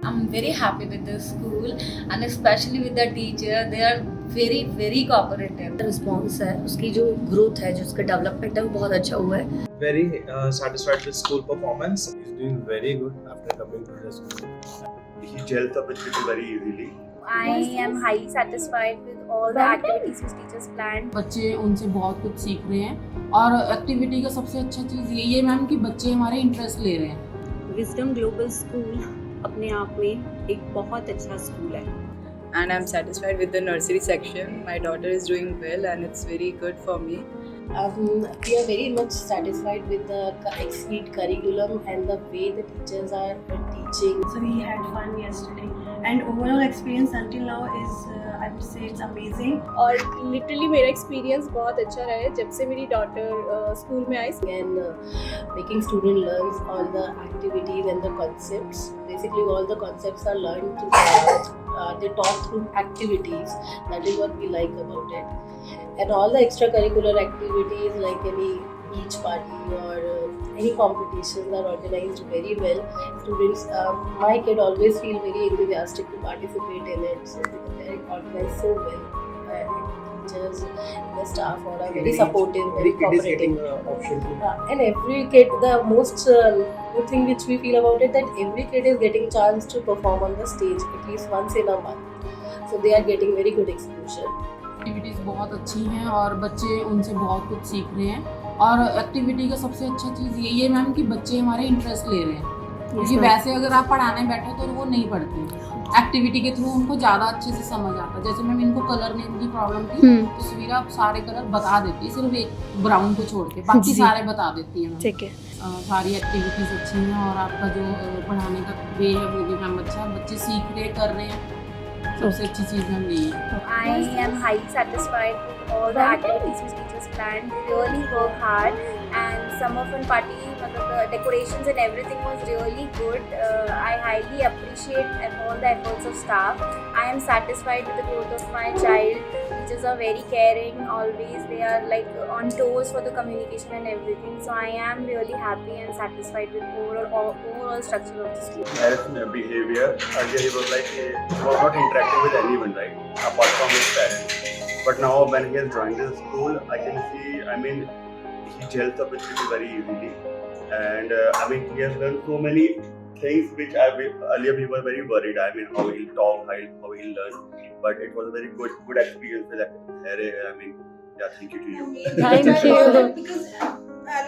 I'm very happy with the school and especially with the teacher. They are very cooperative. Response है उसकी जो growth है जो उसका डेवलपमेंट है वो बहुत अच्छा हुआ है. Very satisfied with school performance. He's doing very good after coming to the school. He gels up with people very easily. I am highly satisfied with all the activities which teachers planned. बच्चे उनसे बहुत कुछ सीख रहे हैं और activity का सबसे अच्छा चीज़ यही है मैम कि बच्चे हमारे इंटरेस्ट ले रहे हैं. विजडम ग्लोबल स्कूल अपने आप में एक बहुत अच्छा स्कूल है. And I'm satisfied with the nursery section. My daughter is doing well and it's very good for me. We are very much satisfied with the exceed curriculum and the way the teachers are teaching. So we had fun yesterday, and overall experience until now is I would say it's amazing. और literally मेरा experience बहुत अच्छा रहा है जब से मेरी daughter school में आई. And making student learns all the activities and the concepts. Basically all the concepts are learned through they taught through activities. That is what we like about it. And all the extracurricular activities like any beach party or any competitions are organized very well. Students, my kid always feel very enthusiastic to participate in it. So they are organized so well. Teachers, the staff all are very supportive, very cooperative. Option to And every kid, the most good thing which we feel about it, that every kid is getting chance to perform on the stage at least once in a month. So they are getting very good exposure. Activities बहुत अच्छी हैं और बच्चे उनसे बहुत कुछ सीख रहे हैं और एक्टिविटी का सबसे अच्छा चीज़ यही है मैम कि बच्चे हमारे इंटरेस्ट ले रहे हैं. क्योंकि वैसे अगर आप पढ़ाने बैठो तो वो नहीं पढ़ते. एक्टिविटी के थ्रू उनको ज़्यादा अच्छे से समझ आता है. जैसे मैम इनको कलर नेम की प्रॉब्लम थी तो सवीरा सारे कलर बता देती है, सिर्फ एक ब्राउन को छोड़ के बाकी सारे बता देती है. ठीक है. सारी एक्टिविटीज़ अच्छी हैं और आपका जो पढ़ाने का वे है वो भी मैम अच्छा. बच्चे सीख रहे कर रहे हैं. सबसे अच्छी चीज़ मैम यही है. I am highly satisfied with all the activities which teachers planned. They really work hard, and summer fun party, the decorations and everything was really good. I highly appreciate all the efforts of staff. I am satisfied with the growth of my child. Teachers are very caring always. They are like on toes for the communication and everything. So I am really happy and satisfied with overall structure of the school. Harris' behavior, earlier he was like, he was not interacting with anyone, right? Apart from his parents. But now when he has joined the school, I can see, I mean, he gels up with people very easily. And I mean, he has learned so many things which earlier we were very worried. I mean, how he'll talk, how he'll learn. But it was a very good experience with Harry. I mean, yeah, thank you to you. Thank you. Because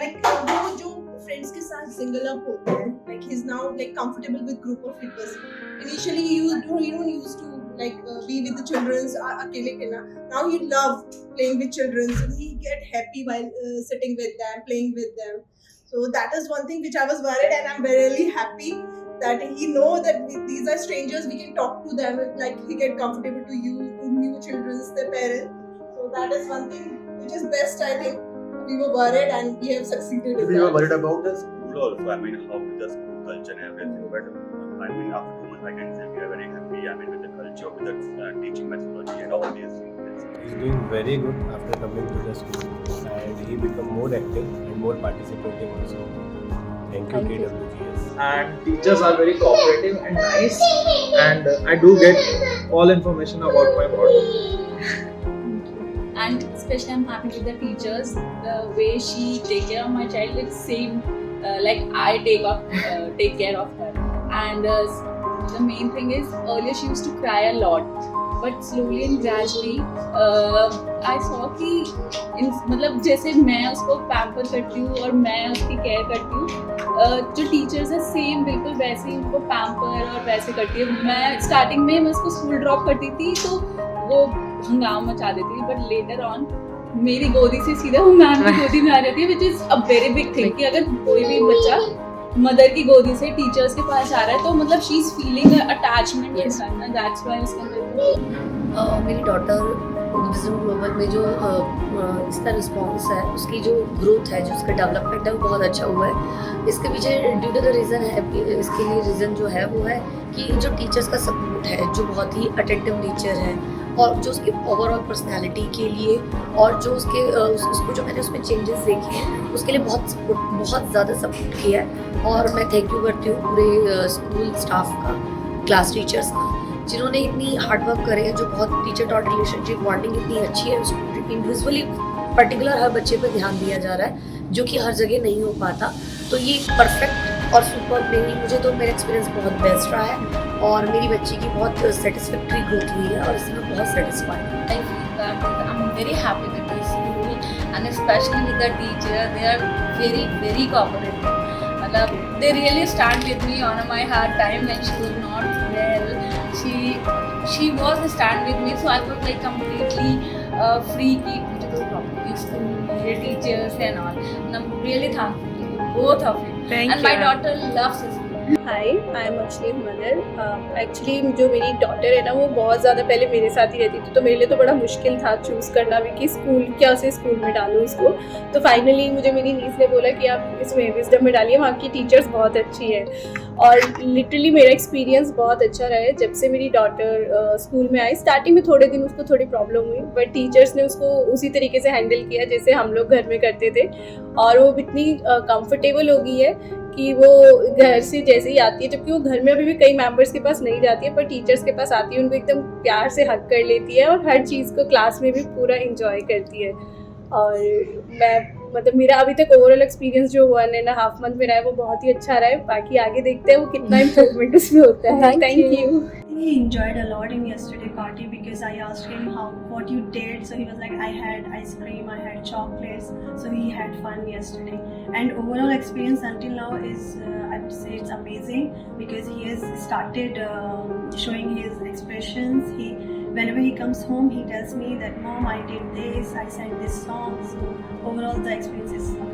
like वो जो friends के साथ single up होते हैं, like he's now like comfortable with group of people. Initially he don't used to like be with the children अकेले खेलना. Now he love playing with children. So he get happy while sitting with them, playing with them. So that is one thing which I was worried, and I'm really happy that he know that these are strangers. We can talk to them, like he get comfortable to new children, their parents. So that is one thing which is best. I think we were worried and we have succeeded. We were worried about the school also. I mean, how the school culture and everything. But I mean, after 2 months, I can say we are very happy. I mean, with the culture, with the teaching methodology, and all these things. He's doing very good after coming to the school, and he become more active and more participating also. Thank you, KWGS. and teachers are very cooperative and nice, and I do get all information about my body. And especially I'm happy with the teachers. The way she take care of my child is same like I take care of her. And the main thing is earlier she used to cry a lot, but slowly and gradually I saw कि मतलब जैसे मैं उसको pamper करती हूँ और मैं उसकी केयर करती हूँ, जो टीचर्स है सेम बिल्कुल वैसे ही उनको पैम्पर और वैसे करती है. मैं स्टार्टिंग में मैं उसको स्कूल ड्रॉप करती थी तो वो हंगामा मचा देती थी, बट लेटर ऑन मेरी गोदी से सीधा वो मैम की गोदी में आ जाती है, which is a very big thing. कि अगर कोई भी बच्चा मदर की गोदी से टीचर्स के पास आ रहा है तो मतलब शी इज फीलिंग अटैचमेंट के साथ ना. दैट्स व्हाई उसके अंदर मेरी डॉटर विजडम ग्लोबल में जो इसका रिस्पॉन्स है उसकी जो ग्रोथ है जो उसका डेवलपमेंट है वो बहुत अच्छा हुआ है. इसके पीछे ड्यू टू द रीज़न है, इसके लिए रीज़न जो है वो है कि जो टीचर्स का सपोर्ट है, जो बहुत ही अटेंटिव नेचर है और जो उसकी ओवरऑल पर्सनैलिटी के लिए और जो उसको जो मैंने उसमें चेंजेस देखे हैं उसके लिए बहुत ज़्यादा सपोर्ट किया है. और मैं थैंक यू करती हूँ पूरे स्कूल स्टाफ का क्लास टीचर्स का, जिन्होंने इतनी हार्डवर्क करे हैं, जो बहुत टीचर टॉट रिलेशनशिप बॉन्डिंग इतनी अच्छी है, उसको इंडिविजुअली पर्टिकुलर हर बच्चे पर ध्यान दिया जा रहा है, जो कि हर जगह नहीं हो पाता। तो ये परफेक्ट और सुपर मेरी, मुझे तो मेरा एक्सपीरियंस बहुत बेस्ट रहा है और मेरी बच्ची की बहुत सेटिस्फैक्ट्री ग्रोथ हुई है और इससे मैं बहुत सेटिस्फाइड हूँ। I feel that I'm very happy with this school and especially with the teacher. They are very, very cooperative. They really stand with me on my hard time when she was not well. She was stand with me, so I was like completely free की मुझे कोई problem नहीं, school मेरे teachers and all. And I'm really thankful to you, both of you. And my daughter loves this. Hi, I am Akshleen mother. Actually जो मेरी daughter है ना, वो बहुत ज़्यादा पहले मेरे साथ ही रहती थी, तो मेरे लिए तो बड़ा मुश्किल था चूज़ करना भी कि स्कूल क्या से स्कूल में डालूँ उसको। तो फाइनली मुझे मेरी नीस ने बोला कि आप इसमें विजडम में डालिए, वहाँ की टीचर्स बहुत अच्छी है। और लिटरली मेरा एक्सपीरियंस बहुत अच्छा रहा है जब से मेरी डॉटर स्कूल में आई। स्टार्टिंग में थोड़े दिन उसको थोड़ी प्रॉब्लम हुई, बट टीचर्स ने उसको उसी तरीके से हैंडल किया जैसे हम लोग घर में करते थे, और वो इतनी कंफर्टेबल हो गई है कि वो घर से जैसे ही आती है, जबकि वो घर में अभी भी कई मेंबर्स के पास नहीं जाती है, पर टीचर्स के पास आती है, उनको एकदम प्यार से हग कर लेती है और हर चीज़ को क्लास में भी पूरा एंजॉय करती है। और मैं मेरा अभी तक ओवरऑल एक्सपीरियंस जो 1.5 मंथ में रहा है वो बहुत ही अच्छा रहा है। बाकी आगे देखते हैं वो कितना इम्प्रूवमेंट उसमें होता है। Thank you. He enjoyed a lot in yesterday party because I asked him what you did. So he was like, I had ice cream, I had chocolates. So he had fun yesterday. And overall experience until now is, I would say it's amazing because he has started showing his expressions. Whenever he comes home, he tells me that, Mom, I did this, I sang this song. So overall the experience is amazing.